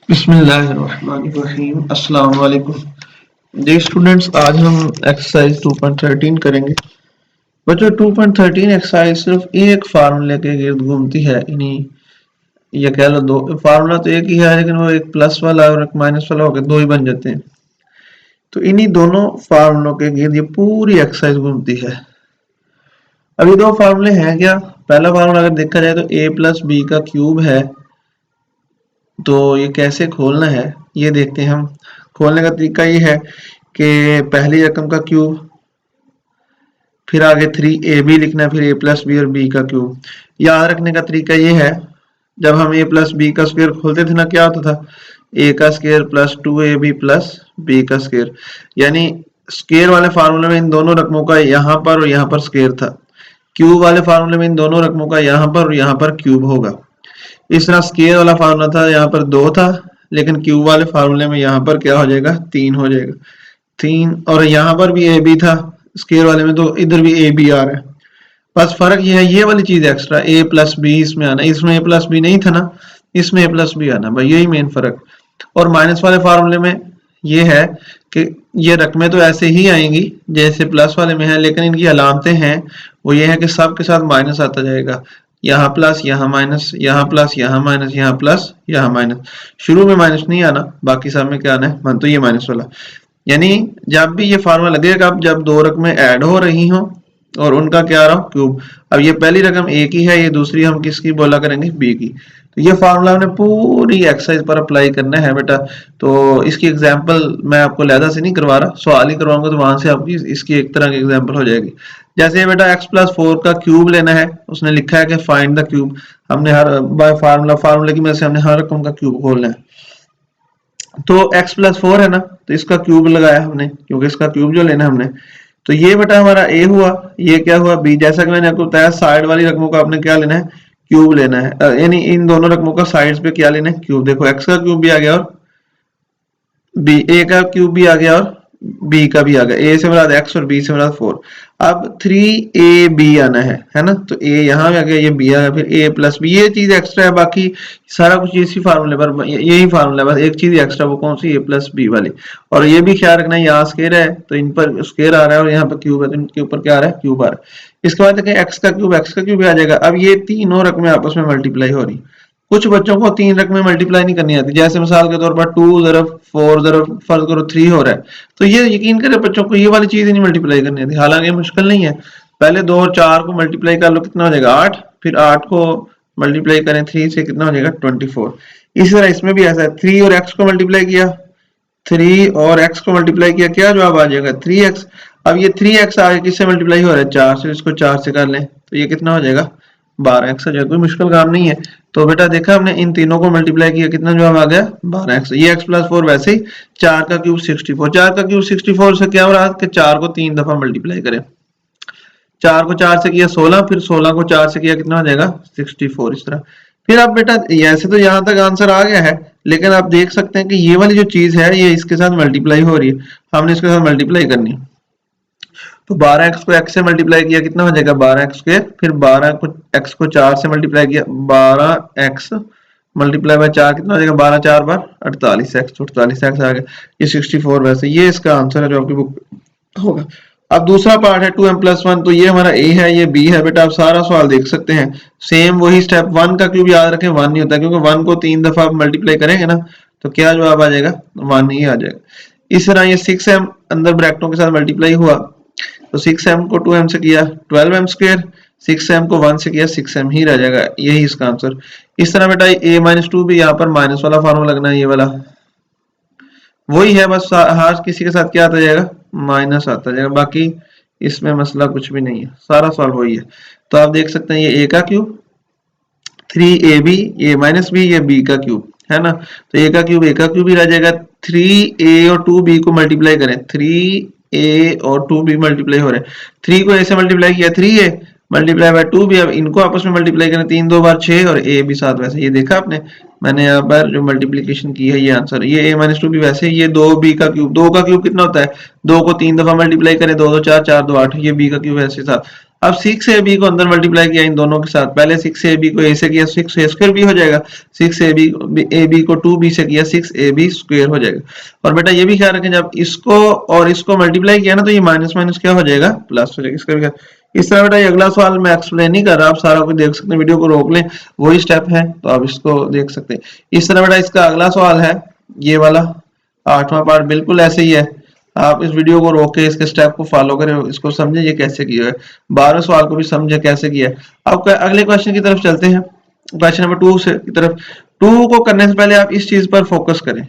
बिस्मिल्लाहिर्रहमानिर्रहीम अस्सलाम वालेकुम। जी स्टूडेंट्स, आज हम एक्सरसाइज 2.13 करेंगे। बच्चों 2.13 एक्सरसाइज सिर्फ एक फार्मूले के गिर्द घूमती है। इन्हीं ये कह लो दो फार्मूला तो एक ही है, लेकिन वो एक प्लस वाला और एक माइनस वाला होकर दो ही बन जाते हैं। तो इन्हीं दोनों फार्मूलों के गिर्द ये पूरी एक्सरसाइज घूमती है। अब ये दो फार्मूले हैं क्या? पहला फार्मूला अगर देखा जाए तो a प्लस बी का क्यूब है। तो ये कैसे खोलना है ये देखते हैं हम। खोलने का तरीका ये है कि पहली रकम का क्यूब, फिर आगे 3ab लिखना है, फिर a प्लस बी और b का क्यूब। याद रखने का तरीका ये है, जब हम a प्लस बी का स्क्वायर खोलते थे ना, क्या होता था? a का square plus 2ab plus b का स्क्वायर। यानी स्क्वायर वाले फार्मूले में इन दोनों रकमों का यहाँ पर और यहाँ पर स्क्वायर था। क्यूब वाले फार्मूले में इन दोनों रकमों का यहाँ पर और यहाँ पर क्यूब होगा। इस तरह स्क्वायर वाला फार्मूला था, यहाँ पर 2 था, लेकिन क्यूब वाले फार्मूले में यहाँ पर क्या हो जाएगा? 3 हो जाएगा। 3 और यहाँ पर भी ए बी था स्क्वायर वाले में, तो इधर भी ए बी आ रहा है। बस फर्क ये है, ये वाली चीज एक्स्ट्रा ए प्लस बी इसमें आना, इसमें ए प्लस बी नहीं था ना, इसमें ए प्लस बी आना, भाई यही मेन फर्क। और माइनस वाले फार्मूले में ये है कि ये रकमें तो ऐसे ही आएंगी जैसे प्लस वाले में है, लेकिन इनकी अलामतें हैं वो ये है कि सब के साथ माइनस आता जाएगा। यहाँ प्लस, यहाँ माइनस, यहाँ प्लस, यहाँ माइनस, यहाँ प्लस, यहाँ माइनस। शुरू में माइनस नहीं आना, बाकी सब में क्या आना है? मान तो ये माइनस वाला। यानी जब भी ये फार्मूला लगेगा जब दो रकमें ऐड हो रही हो और उनका क्या आ रहा हो? क्यूब। अब ये पहली रकम ए की है, ये दूसरी हम किसकी बोला करेंगे? बी की। तो ये फार्मूला हमने पूरी एक्सरसाइज पर अप्लाई करना है बेटा। तो इसकी एग्जांपल मैं आपको लहदा से नहीं करवा रहा, सवाल ही करवाऊंगा, तो वहां से आपकी इसकी एक तरह की एग्जांपल हो जाएगी। जैसे बेटा x प्लस 4 का क्यूब लेना है, उसने लिखा है कि फाइंड द क्यूब। हमने हर बाय फार्मूला की मदद से हमने हर रकम का क्यूब खोलना है। तो x प्लस 4 है ना, तो इसका क्यूब लगाया हमने, क्योंकि इसका क्यूब जो लेना है हमने। तो ये बेटा हमारा a हुआ, ये क्या हुआ? b। जैसा कि मैंने आपको बताया, साइड वाली रकमों का आपने क्या लेना है? क्यूब लेना है। यानी इन दोनों रकमों का साइड्स पे क्या लेना है? क्यूब। देखो x का क्यूब भी आ गया और बी, ए का क्यूब भी आ गया और बी का भी आ गया। ए से मुराद x और बी से मुराद 4। अब 3ab आना है ना, तो a यहाँ आ गया, ये b आ गया, फिर a प्लस बी। ये चीज एक्स्ट्रा है, बाकी सारा कुछ इसी फार्मूले पर, यही फार्मूला है, बस एक चीज एक्स्ट्रा, वो कौन सी? a प्लस बी वाली। और ये भी ख्याल रखना है, यहाँ स्क्वायर है तो इन पर स्क्वायर आ रहा है, और यहाँ पर क्यूब है तो इनके ऊपर क्या आ रहा है? क्यूब आ रहा है। इसके बाद देखें x का क्यूब भी आ जाएगा। अब ये तीनों रकमें आपस में मल्टीप्लाई हो रही। कुछ बच्चों को तीन रकमें मल्टीप्लाई नहीं करनी आती, जैसे मिसाल के तौर पर 2 ज़रब 4 ज़रब फर्ज करो 3 हो रहा है, तो ये यकीन करें बच्चों को ये वाली चीज नहीं मल्टीप्लाई करनी आती। हालांकि मुश्किल नहीं है, पहले 2 और 4 को मल्टीप्लाई कर लो, कितना हो जाएगा? 8। फिर 8 को मल्टीप्लाई करें 3 से, कितना हो जाएगा? 24। इसी तरह इसमें भी ऐसा है, 3 और x को मल्टीप्लाई किया, 3 और x को मल्टीप्लाई किया, क्या जवाब आ जाएगा? 3x। अब ये 3x आगे किससे मल्टीप्लाई हो रहा है? 4 से। इसको 4 से कर लें तो ये कितना हो जाएगा? 12x हो जाएगा। कोई मुश्किल काम नहीं है। तो बेटा देखा हमने इन तीनों को मल्टीप्लाई किया, कितना जवाब आ गया? 12x। ये x प्लस 4 वैसे ही 4 का क्यूब 64। 4 का क्यूब 64 से क्या हो रहा है कि 4 को 3 दफा मल्टीप्लाई करें। 4 को 4 से किया 16, फिर 16 को 4 से किया, कितना हो जाएगा? 64। इस तरह फिर आप बेटा ऐसे तो यहाँ तक आंसर आ गया है, लेकिन आप देख सकते हैं कि ये वाली जो चीज है ये इसके साथ मल्टीप्लाई हो रही है, हमने इसके साथ मल्टीप्लाई करनी है। तो 12x को x से मल्टीप्लाई किया, कितना हो जाएगा? 12x square. फिर 12 को x को 4 से मल्टीप्लाई किया, 12x मल्टीप्लाई बाय 4, कितना हो जाएगा? 12 4 बार 48x, 48x आ गया। ये 64 वैसे ये इसका आंसर है जो आपकी बुक होगा। अब दूसरा पार्ट है 2m प्लस 1। तो ये हमारा a है, ये b है। बेटा आप सारा सवाल देख सकते हैं, सेम वही स्टेप। 1 का क्यूब याद रखें 1 नहीं होता, क्योंकि 1 को 3 दफा आप मल्टीप्लाई करेंगे ना, तो क्या जवाब आ जाएगा? 1 ही आ जाएगा। इस तरह ये 6m अंदर ब्रैकेटों के साथ मल्टीप्लाई हुआ, तो 6m को 2m से किया 12m स्क्वायर, 6m को 1 से किया 6m ही रह जाएगा, यही इसका आंसर। इस तरह बेटा a-2 भी यहाँ पर माइनस वाला फार्मूला लगना है, ये वाला वही है, बस हर किसी के साथ क्या आता जाएगा? माइनस आता जाएगा। बाकी इसमें मसला कुछ भी नहीं है, सारा सवाल वही है। तो आप देख सकते हैं ये a का cube, 3ab, a minus b, ये b का क्यूब है ना। तो a का क्यूब ही रह जाएगा। 3a और 2b को मल्टीप्लाई करें, 3a और 2b मल्टीप्लाई हो रहे हैं। 3 को a से मल्टीप्लाई किया 3a मल्टीप्लाई बाय 2b, अब इनको आपस में मल्टीप्लाई करें, 3 2 बार 6 और a भी 7। वैसे ये देखा आपने, मैंने यहाँ पर जो मल्टीप्लीकेशन की है ये आंसर। ये a-2 भी वैसे, ये 2b का क्यूब, 2 का क्यूब कितना होता है? 2 को 3 दफा मल्टीप्लाई करें, 2 2 4 4 2 8, ये b का क्यूब ऐसे था। अब 6ab को अंदर मल्टीप्लाई किया इन दोनों के साथ, पहले 6ab को a से किया 6a² हो जाएगा, 6ab को 2b से किया 6ab² हो जाएगा। और बेटा ये भी ख्याल रखें जब इसको और इसको मल्टीप्लाई किया ना तो ये माइनस माइनस क्या हो जाएगा, प्लस हो जाएगा। इसका भी इस तरह बेटा ये अगला सवाल मैं एक्सप्लेन नहीं कर रहा, आप सारा कुछ देख सकते हैं, वीडियो को रोक लें, वही स्टेप है तो आप इसको देख सकते हैं। इस तरह बेटा इसका अगला सवाल है ये वाला 8वां पार्ट, बिल्कुल ऐसे ही है। आप इस वीडियो को रोक के इसके स्टेप को फॉलो करें, इसको समझें ये कैसे किया है, 12वें सवाल को भी समझे कैसे किया है। अब अगले क्वेश्चन की तरफ चलते हैं, क्वेश्चन नंबर 2 से की तरफ। 2 को करने से पहले आप इस चीज पर फोकस करें,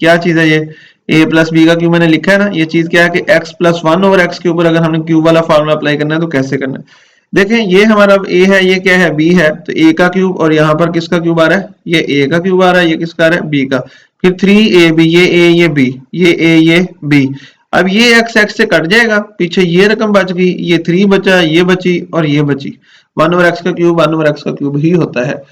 क्या चीज है ये, a प्लस बी का क्यूब मैंने लिखा है ना, ये चीज क्या है कि x प्लस 1 ओवर x के ऊपर अगर हमने क्यूब वाला फॉर्मूला अप्लाई करना है तो कैसे करना है। देखें ये हमारा a है, ये क्या है b है, तो a का क्यूब और यहाँ पर किसका क्यूब आ रहा है, ये a का क्यूब आ रहा है, ये किसका आ रहा है b का, फिर 3ab, ये a ये b, ये a ये b। अब ये x से कट जाएगा, पीछे ये रकम बच गई, ये 3 बचा, ये बची और ये बची, 1 ओवर x का क्यूब 1 ओवर x का क्यूब ही होता है।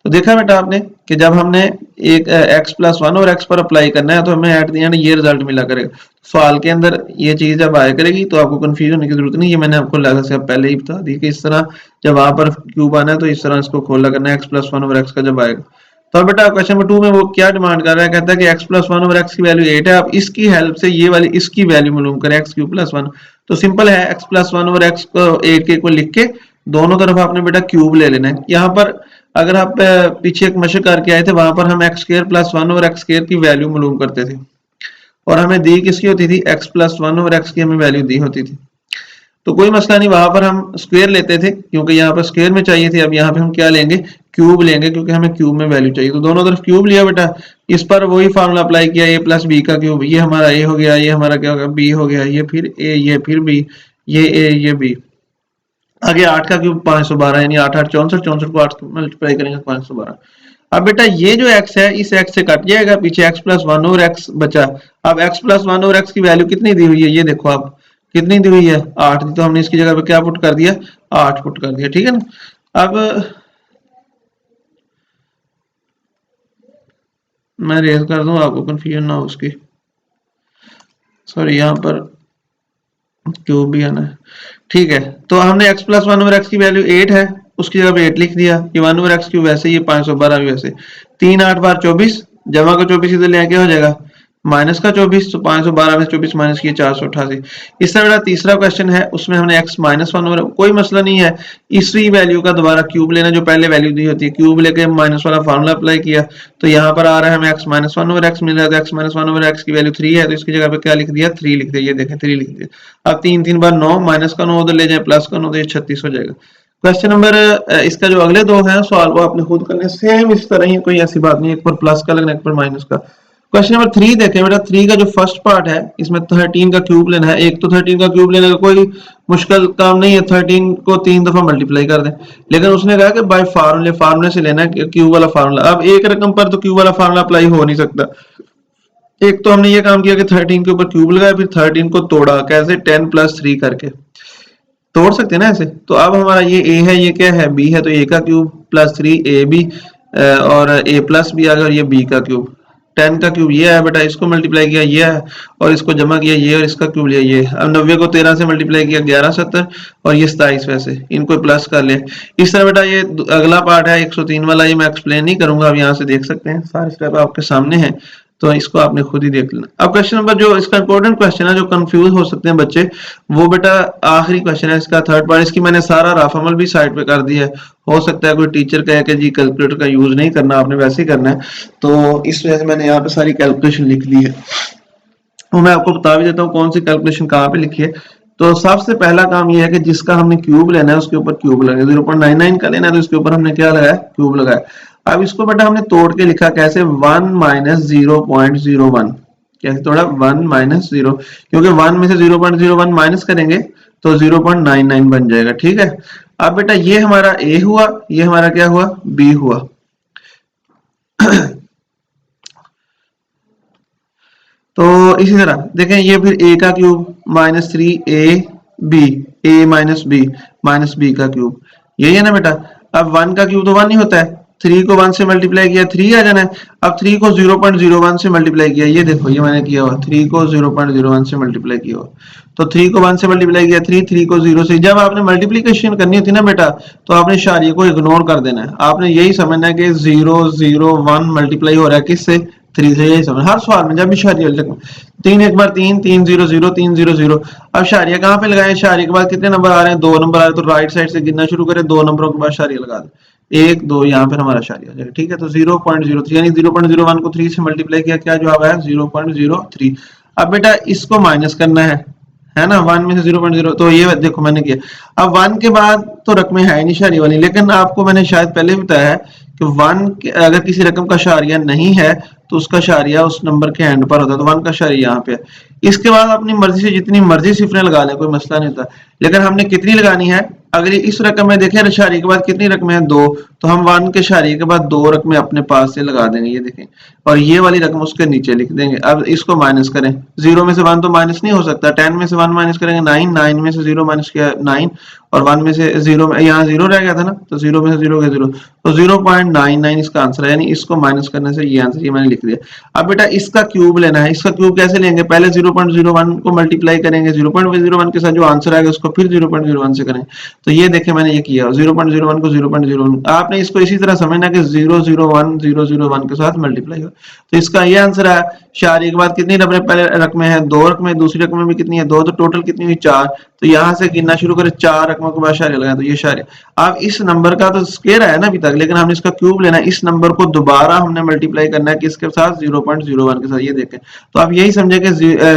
तो देखा बेटा आपने कि जब हमने एक x प्लस 1 और x पर अप्लाई करना है तो हमें एट द एंड ये रिजल्ट मिला करेगा। सवाल के अंदर ये चीज जब आया करेगी तो आपको कंफ्यूज होने की जरूरत नहीं, ये मैंने आपको लगा से पहले ही बता दी कि इस तरह जब वहां पर क्यूब आना है तो इस तरह इसको खोला करना है x प्लस 1 ओवर x का जब आएगा। तो बेटा क्वेश्चन नंबर 2 में वो क्या डिमांड कर रहा है, कहता है कि x प्लस 1 ओवर x की वैल्यू 8 है, आप इसकी हेल्प से ये वाली इसकी वैल्यू मालूम करें x क्यूब प्लस 1। तो सिंपल है, x प्लस 1 ओवर x को 8 के इक्वल लिख के दोनों तरफ आपने बेटा क्यूब ले लेना है। यहाँ पर अगर आप पीछे एक मशक करके आए थे वहां पर हम x² प्लस 1 ओवर x² की वैल्यू मालूम करते थे और हमें दी किसकी होती थी, x प्लस 1 ओवर x की हमें वैल्यू दी होती थी। तो कोई मसला नहीं, वहां पर हम स्क्वायर लेते थे क्योंकि यहाँ पर स्क्वायर में चाहिए थी, अब यहाँ पे हम क्या लेंगे, क्यूब लेंगे क्योंकि हमें क्यूब में वैल्यू चाहिए। तो दोनों तरफ क्यूब लिया बेटा, इस पर वही फार्मूला अप्लाई किया, a प्लस बी का क्यूब, ये हमारा a हो गया, ये हमारा क्या होगा b हो गया, ये फिर a, ये फिर b, ये a, ये b। आगे 8 का क्यूब 512, यानी 8 8 64, 64 को 8 मल्टीप्लाई करेंगे 512। अब बेटा ये जो x है इस x से कट जाएगा, पीछे x प्लस 1 ओवर x बचा। अब x प्लस 1 ओवर x की वैल्यू कितनी दी हुई है, ये देखो आप कितनी दी हुई है, 8 दी, तो हमने इसकी जगह पे क्या पुट कर दिया, 8 पुट कर दिया, ठीक है ना। अब मैं रेज कर दूं आपको कंफ्यूजन ना हो उसकी, सॉरी यहाँ पर क्यूब भी आना है, ठीक है। तो हमने x प्लस 1 ओवर x की वैल्यू 8 है, उसकी जगह पे 8 लिख दिया, ये 1 ओवर x क्यूब वैसे, ये 512 भी वैसे, 3 8 बार 24, जमा का 24 इधर ले आके हो जाएगा माइनस का 24, तो 512 में 24 माइनस किया 488। इस तरह बेटा तीसरा क्वेश्चन है, उसमें हमने x माइनस 1 ओवर, कोई मसला नहीं है, इसी वैल्यू का दोबारा क्यूब लेना जो पहले वैल्यू दी होती है, क्यूब लेके माइनस वाला फार्मूला अप्लाई किया तो यहाँ पर आ रहा है हमें x माइनस 1 ओवर x मिल रहा है, x माइनस 1 ओवर x की वैल्यू 3 है तो इसकी जगह पे क्या लिख दिया, 3 लिख दिया, ये देखें 3 लिख दिया। अब 3 3 बार 9, माइनस का 9 उधर ले जाए प्लस का 9 तो ये 36 हो जाएगा। क्वेश्चन नंबर इसका जो अगले दो है सवाल वो आपने खुद करने, सेम इस तरह ही, कोई ऐसी बात नहीं, एक पर प्लस का लगना एक पर माइनस का। क्वेश्चन नंबर 3 देखें बेटा, 3 का जो फर्स्ट पार्ट है इसमें 13 का क्यूब लेना है, एक तो 13 का क्यूब लेने का कोई मुश्किल काम नहीं है, 13 को 3 दफा मल्टीप्लाई कर दें, लेकिन उसने कहा कि बाय फार्मूले से लेना है क्यूब वाला फार्मूला। अब एक रकम पर तो क्यूब वाला फार्मूला अप्लाई हो नहीं सकता, एक तो हमने ये काम किया कि 13 के ऊपर क्यूब लगाया, फिर 13 को तोड़ा, कैसे 10 प्लस 3 करके तोड़ सकते हैं ना ऐसे। तो अब हमारा ये a है, ये क्या है b है, तो a का क्यूब प्लस 3ab और a प्लस b आ गया, और ये b का क्यूब, 10 का क्यूब ये है बेटा, इसको मल्टीप्लाई किया ये है और इसको जमा किया ये, और इसका क्यूब लिया ये। अब 90 को 13 से मल्टीप्लाई किया 1170 और ये 27, वैसे इनको प्लस कर लिया। इस तरह बेटा ये अगला पार्ट है 103 वाला, ये मैं एक्सप्लेन नहीं करूंगा, अब यहाँ से देख सकते हैं सारे स्टेप आपके सामने हैं, तो इसको आपने खुद ही देख लेना। अब क्वेश्चन नंबर जो इसका इंपॉर्टेंट क्वेश्चन है, जो कंफ्यूज हो सकते हैं बच्चे, वो बेटा आखिरी क्वेश्चन है इसका, थर्ड पार्ट। इसकी मैंने सारा रफ अमल भी साइड पे कर दिया है, हो सकता है कोई टीचर कहे कि जी कैलकुलेटर का यूज नहीं करना, आपने वैसे ही करना है, तो इस वजह से मैंने यहाँ पे सारी कैलकुलेशन लिख ली है। तो मैं आपको बता भी देता हूँ कौन सी कैलकुलेशन कहाँ पे लिखी है। तो सबसे पहला काम ये है कि जिसका हमने क्यूब लेना है उसके ऊपर क्यूब लगाया, 0.99 का लेना है तो इसके ऊपर हमने क्या लगाया, क्यूब लगाया। अब इसको बेटा हमने तोड़ के लिखा कैसे, 1 माइनस 0.01, कैसे तोड़ा, 1 माइनस 0, क्योंकि 1 में से 0.01 माइनस करेंगे तो 0.99 बन जाएगा, ठीक है। अब बेटा ये हमारा a हुआ, ये हमारा क्या हुआ, b हुआ। तो इसी तरह देखें ये फिर a का cube minus 3ab, a minus b का क्यूब, यही है ना बेटा। अब 1 का क्यूब तो 1 ही होता है, 3 को 1 से मल्टीप्लाई किया 3 आ जाना है। अब 3 को 0.01 से मल्टीप्लाई किया, ये देखो ये मैंने किया हुआ 3 को 0.01 से मल्टीप्लाई किया हुआ। तो 3 को 1 से मल्टीप्लाई किया 3 को 0 से। जब आपने मल्टीप्लीकेशन करनी होती है ना बेटा, तो आपने इशारे को इग्नोर कर देना है। आपने यही समझना है कि 0 0 1 मल्टीप्लाई हो रहा है किससे, 3 से। यही समझ हर सवाल में जब इशारिया लिखना 3 एक बार 3 3 0 0 3 0 0। अब इशारिया कहाँ पे लगाए, इशारे के बाद कितने नंबर आ रहे हैं, 2 नंबर आ रहे हैं, तो राइट साइड से गिनना शुरू करें, 2 नंबरों के बाद इशारिया लगा दें, 1 2, यहाँ पर हमारा इशारिया हो जाएगा। ठीक है, तो 0.03 यानी 0.01 को 3 से मल्टीप्लाई किया, क्या जवाब आया 0.03। अब बेटा इसको माइनस करना है ना, 1 में से 0.0, तो ये देखो मैंने किया। अब 1 के बाद तो रकमें है नहीं इशारे वाली, लेकिन आपको मैंने शायद पहले भी बताया है कि 1 अगर किसी रकम का इशारिया नहीं है तो उसका इशारिया उस नंबर के एंड पर होता है, तो 1 का इशारिया यहाँ पे है। इसके बाद अपनी मर्जी से जितनी मर्जी सिफरें लगा लें, कोई मसला नहीं होता, लेकिन हमने कितनी लगानी है। अगर इस रकम में देखें इशारे के बाद कितनी रकमें हैं, 2, तो हम 1 के इशारे के बाद 2 रकमें अपने पास से लगा देंगे, ये देखें, और ये वाली रकम उसके नीचे लिख देंगे। अब इसको माइनस करें, 0 में से 1 तो माइनस नहीं हो सकता, 10 में से 1 माइनस करेंगे 9, 9 में से 0 माइनस किया 9, और 1 में से 0 में यहाँ 0 रह गया था ना, तो 0 में से 0 गया 0, तो 0.99 इसका आंसर है, यानी इसको माइनस करने से ये आंसर ये मैंने लिख दिया। अब बेटा इसका क्यूब लेना है, इसका क्यूब कैसे लेंगे, पहले 0.01 को मल्टीप्लाई करेंगे 0.01 के साथ, जो आंसर आएगा उसको फिर 0.01 से करेंगे। तो ये देखें मैंने ये किया 0.01 को 0.01, आपने इसको इसी तरह समझना कि 001 के साथ मल्टीप्लाई हो, तो इसका ये आंसर है। इशारे के बाद कितनी रकमें, पहले रकमें हैं 2 रकमें, दूसरी रकमें भी कितनी है 2, तो टोटल कितनी हुई 4, तो यहाँ से गिनना शुरू करें, 4 रकमों के बाद इशारे लगाए, तो ये इशारे। अब इस नंबर का तो स्क्वायर है ना अभी तक, लेकिन हमने इसका क्यूब लेना है, इस नंबर को दोबारा हमने मल्टीप्लाई करना है किसके साथ, 0.01 के साथ, ये देखें। तो आप यही समझे कि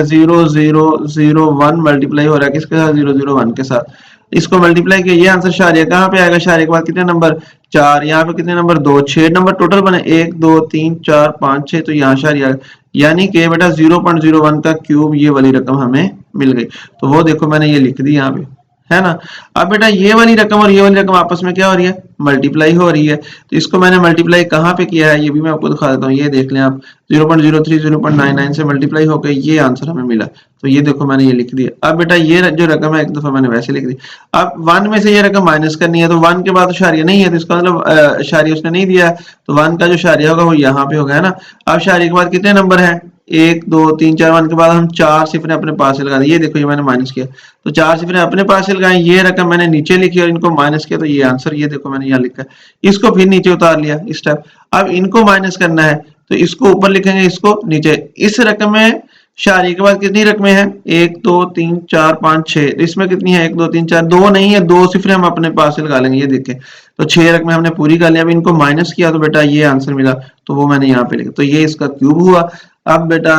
0.001 मल्टीप्लाई हो रहा है किसके साथ, 0.01 के साथ। इसको मल्टीप्लाई किया, ये आंसर इशारे कहाँ पे आएगा, इशारे के बाद कितने नंबर 4, यहाँ पे कितने नंबर 2, 6 नंबर टोटल बने, 1 2 3 4 5 6, तो यहाँ इशारे, यानी कि बेटा 0.01 का क्यूब ये वाली रकम हमें मिल गई। तो वो देखो मैंने ये लिख दी यहाँ पे, है ना। अब बेटा ये वाली रकम और ये वाली रकम आपस में क्या हो रही है, मल्टीप्लाई हो रही है, तो इसको मैंने मल्टीप्लाई कहाँ पे किया है ये भी मैं आपको दिखा देता हूँ, ये देख लें आप, 0.03 0.99 से मल्टीप्लाई हो गई, ये आंसर हमें मिला, तो ये देखो मैंने ये लिख दिया। अब बेटा ये जो रकम है एक दफा मैंने वैसे लिख दी, अब 1 में से ये रकम माइनस करनी है, तो 1 के बाद इशारिया नहीं है, तो इसका मतलब इशारिया उसने नहीं दिया है, तो 1 का जो इशारिया होगा वो यहाँ पे होगा, है ना। अब इशारे के बाद कितने नंबर हैं, 1 2 3 4, 1 के बाद हम 4 सिफरें अपने पास से लगा दी, ये देखो ये मैंने माइनस किया, तो 4 सिफरें अपने पास से लगाई, ये रकम मैंने नीचे लिखी और इनको माइनस किया, तो ये आंसर ये देखो मैंने यहाँ लिखा है, इसको फिर नीचे उतार लिया इस टाइप। अब इनको माइनस करना है, तो इसको ऊपर लिखेंगे, इसको नीचे। इस रकम में इशारे के बाद कितनी रकमें हैं, 1 2 3 4 5 6, इसमें कितनी है 1 2 3 4, 2 नहीं है, 2 सिफरें हम अपने पास से लगा लेंगे, ये देखें, तो 6 रकमें हमने पूरी कर लिया। अब इनको माइनस किया तो बेटा ये आंसर मिला, तो वो मैंने यहाँ पे लिखा, तो ये इसका क्यूब हुआ। अब बेटा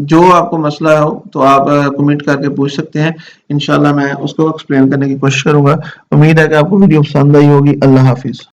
जो आपको मसला हो तो आप कमेंट करके पूछ सकते हैं, इंशाल्लाह मैं उसको एक्सप्लेन करने की कोशिश करूंगा। उम्मीद है कि आपको वीडियो पसंद आई होगी। अल्लाह हाफिज।